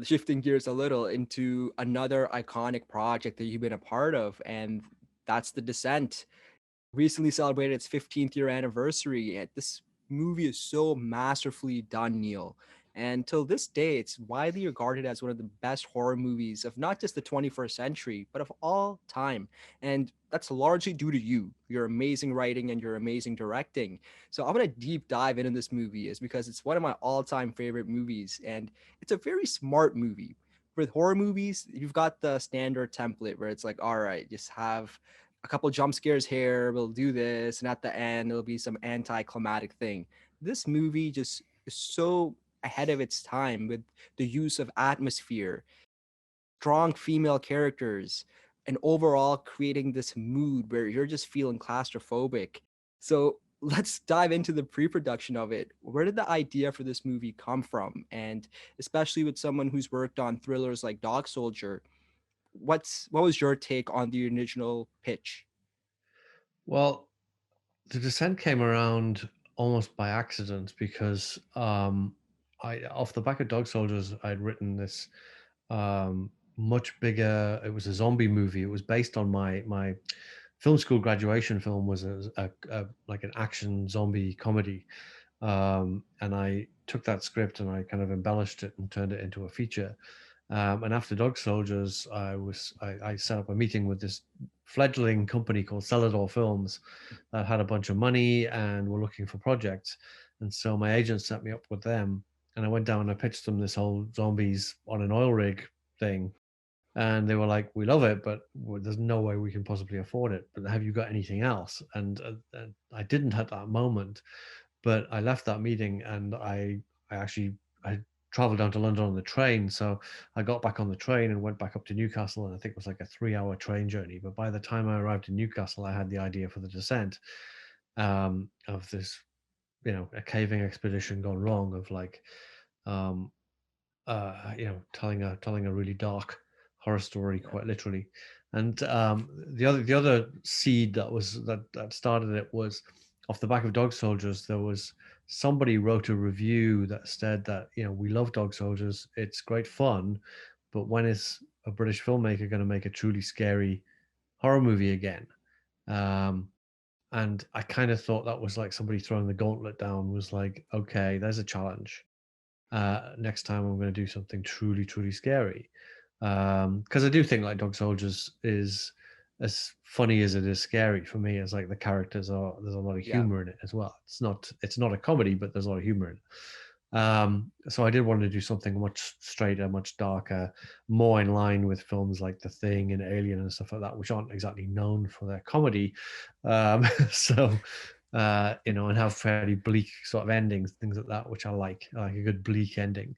shifting gears a little into another iconic project that you've been a part of, and that's The Descent. Recently celebrated its 15th year anniversary, and this movie is so masterfully done, Neil. And till this day, it's widely regarded as one of the best horror movies of not just the 21st century, but of all time. And that's largely due to you, your amazing writing and your amazing directing. So I'm gonna deep dive into this movie, is because it's one of my all-time favorite movies, and it's a very smart movie. With horror movies, you've got the standard template where it's like, all right, just have a couple jump scares here, we'll do this, and at the end it'll be some anticlimactic thing. This movie just is so ahead of its time with the use of atmosphere, strong female characters, and overall creating this mood where you're just feeling claustrophobic. So let's dive into the pre-production of it. Where did the idea for this movie come from? And especially with someone who's worked on thrillers like Dog Soldier, what was your take on the original pitch? Well, the descent came around almost by accident because I, off the back of Dog Soldiers, I'd written this much bigger. It was a zombie movie. It was based on my film school graduation film was like an action zombie comedy, and I took that script and I kind of embellished it and turned it into a feature. And after Dog Soldiers, I set up a meeting with this fledgling company called Celador Films that had a bunch of money and were looking for projects. And so my agent set me up with them, and I went down and I pitched them this whole zombies on an oil rig thing. And they were like, "We love it, but there's no way we can possibly afford it. But have you got anything else?" And I didn't at that moment, but I left that meeting and I actually I traveled down to London on the train. So I got back on the train and went back up to Newcastle, and I think it was like a 3 hour train journey. But by the time I arrived in Newcastle, I had the idea for the descent, of this, a caving expedition gone wrong, of like, um, telling a really dark horror story, Yeah. quite literally. And the other seed that started it was off the back of Dog Soldiers. There was somebody wrote a review that said that, we love Dog Soldiers, it's great fun, but when is a British filmmaker going to make a truly scary horror movie again? Um, and I kind of thought that was like somebody throwing the gauntlet down, was like, okay, there's a challenge. Next time I'm going to do something truly, truly scary. Because I do think like Dog Soldiers is as funny as it is scary for me. As like the characters are, there's a lot of Yeah. humor in it as well. It's not a comedy, but there's a lot of humor in it. So I did want to do something much straighter, much darker, more in line with films like The Thing and Alien and stuff like that, which aren't exactly known for their comedy. So and have fairly bleak sort of endings, things like that, which I like. I like a good bleak ending.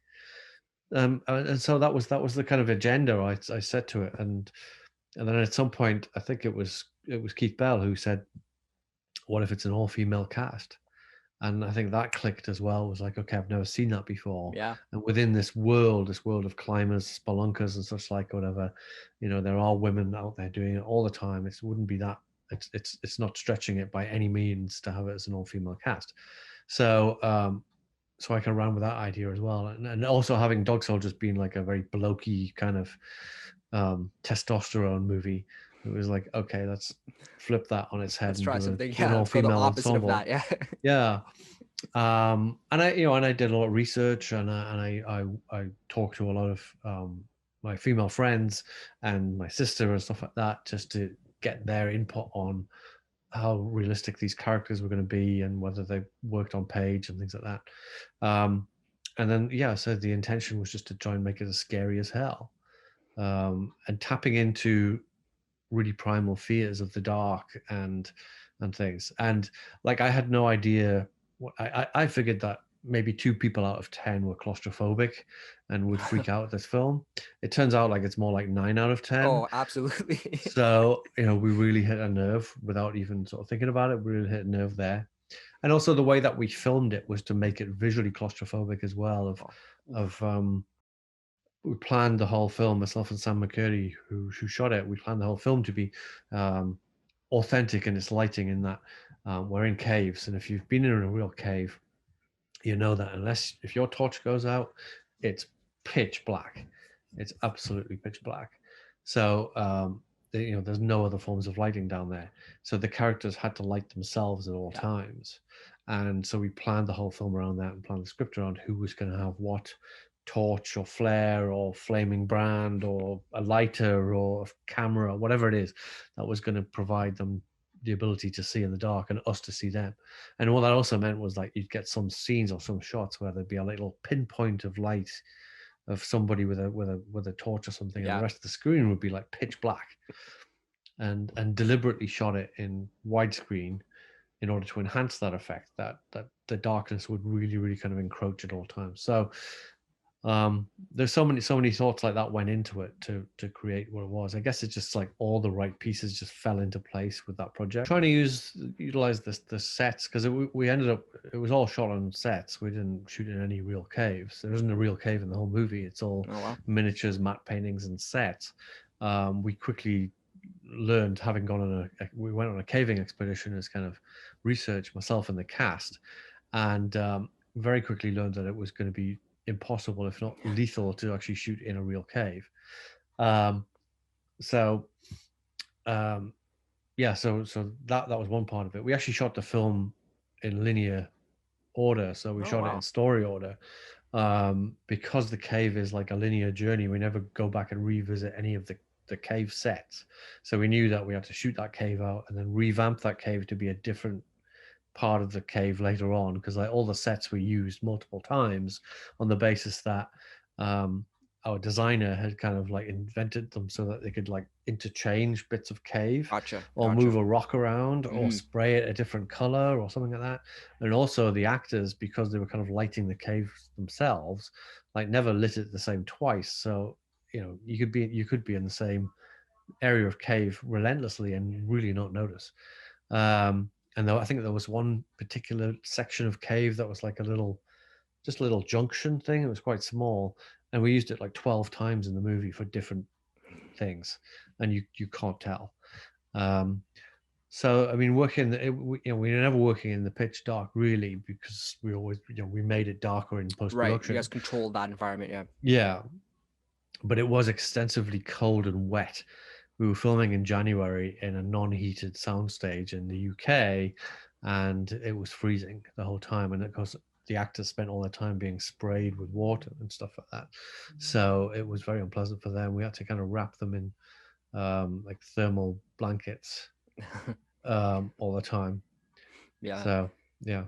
And so that was the kind of agenda I set to it, and then at some point, I think it was Keith Bell who said, "What if it's an all-female cast?" And I think that clicked as well. It was like, okay, I've never seen that before. Yeah. And within this world of climbers, spelunkers, and such like, whatever, there are women out there doing it all the time. It wouldn't be that. It's not stretching it by any means to have it as an all-female cast. So, so I can run with that idea as well, and also having Dog Soldiers being like a very blokey kind of testosterone movie. It was like, okay, let's flip that on its head Let's and try do, something. do an Yeah, let's go the all-female opposite of ensemble. that. Yeah. Yeah. And I did a lot of research, and I talked to a lot of my female friends and my sister and stuff like that, just to get their input on how realistic these characters were going to be and whether they worked on page and things like that. And then, yeah, so the intention was just to try and make it as scary as hell, and tapping into really primal fears of the dark and things. And like, I had no idea. I figured that maybe 2 people out of 10 were claustrophobic and would freak out at this film. It turns out like it's more like 9 out of 10. Oh, absolutely. So, we really hit a nerve without even sort of thinking about it. We really hit a nerve there. And also the way that we filmed it was to make it visually claustrophobic as well. Of Oh, of oof. We planned the whole film, myself and Sam McCurdy, who shot it. We planned the whole film to be um, authentic in its lighting, in that we're in caves, and if you've been in a real cave, you know that unless if your torch goes out, it's pitch black. It's absolutely pitch black. So there's no other forms of lighting down there. So the characters had to light themselves at all Yeah. times, and so we planned the whole film around that and planned the script around who was going to have what torch or flare or flaming brand or a lighter or a camera, whatever it is that was going to provide them the ability to see in the dark and us to see them. And what that also meant was like you'd get some scenes or some shots where there'd be a little pinpoint of light of somebody with a torch or something, and the Yeah. rest of the screen would be like pitch black. And deliberately shot it in widescreen in order to enhance that effect, that the darkness would really, really kind of encroach at all times. So there's so many thoughts like that went into it to create what it was. I guess it's just like all the right pieces just fell into place with that project. Trying to utilize the sets, because we ended up, it was all shot on sets. We didn't shoot in any real caves. There isn't a real cave in the whole movie. It's all Oh wow. miniatures, matte paintings, and sets. We quickly learned, having gone on we went on a caving expedition as kind of research, myself and the cast, and very quickly learned that it was going to be impossible, if not lethal, to actually shoot in a real cave. Um, so um, yeah, so that was one part of it. We actually shot the film in linear order, so we Oh shot it in wow. story order. Because the cave is like a linear journey, we never go back and revisit any of the cave sets. So we knew that we had to shoot that cave out and then revamp that cave to be a different part of the cave later on, because like all the sets we used multiple times on the basis that um, our designer had kind of like invented them so that they could like interchange bits of cave Gotcha. or move Gotcha. a rock around or Mm. spray it a different color or something like that. And also the actors, because they were kind of lighting the cave themselves, like never lit it the same twice. So you could be in the same area of cave relentlessly and really not notice. And I think there was one particular section of cave that was like just a little junction thing. It was quite small, and we used it like 12 times in the movie for different things, and you can't tell. Um, so I mean, we were never working in the pitch dark really, because we always we made it darker in post Right. You guys production. control that environment. Yeah. Yeah, but it was extensively cold and wet. We were filming in January in a non-heated soundstage in the UK, and it was freezing the whole time. And of course, the actors spent all their time being sprayed with water and stuff like that. So it was very unpleasant for them. We had to kind of wrap them in like thermal blankets all the time. Yeah. So yeah.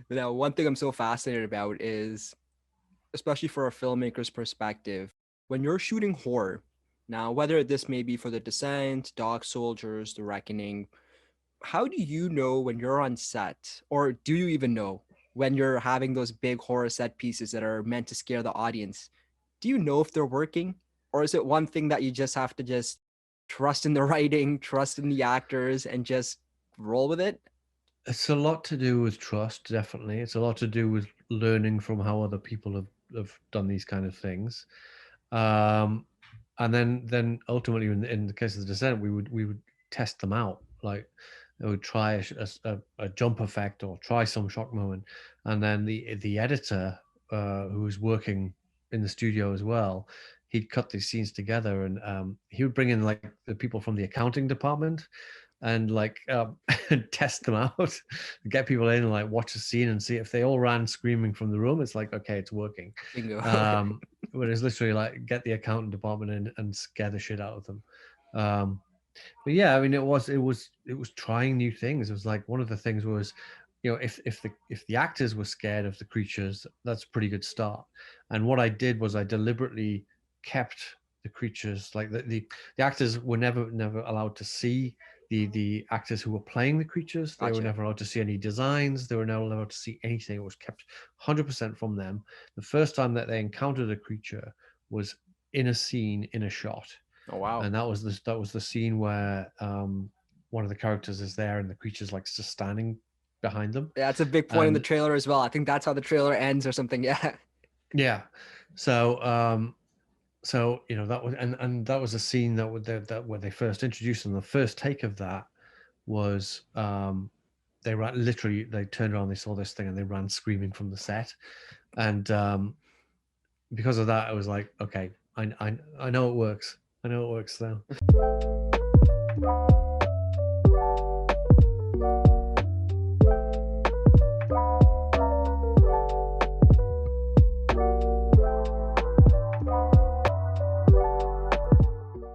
But now, one thing I'm so fascinated about is, especially for a filmmaker's perspective, when you're shooting horror, now, whether this may be for The Descent, Dog Soldiers, The Reckoning, how do you know when you're on set, or do you even know when you're having those big horror set pieces that are meant to scare the audience? Do you know if they're working, or is it one thing that you just have to just trust in the writing, trust in the actors, and just roll with it? It's a lot to do with trust, definitely. It's a lot to do with learning from how other people have done these kind of things. Um, and then ultimately, in the case of the descent, we would test them out. Like we would try a jump effect or try some shock moment, and then the editor who was working in the studio as well, he'd cut these scenes together, and he would bring in like the people from the accounting department and like test them out, get people in and like watch the scene and see if they all ran screaming from the room. It's like, okay, it's working. Bingo. But it's literally like get the accounting department in and scare the shit out of them. Um, but yeah, I mean, it was trying new things. It was like one of the things was, if the actors were scared of the creatures, that's a pretty good start. And what I did was I deliberately kept the creatures like the actors were never allowed to see the actors who were playing the creatures. They were Gotcha. never allowed to see any designs. They were never allowed to see anything. It was kept 100% from them. The first time that they encountered a creature was in a scene in a shot, Oh wow. and that was the scene where one of the characters is there and the creature's like just standing behind them. Yeah, that's a big point in the And trailer as well. I think that's how the trailer ends or something. Yeah. yeah, so that was, and that was a scene that where they first introduced them. The first take of that was they ran, literally they turned around, they saw this thing and they ran screaming from the set. And because of that, I was like, okay, I know it works. I know it works now.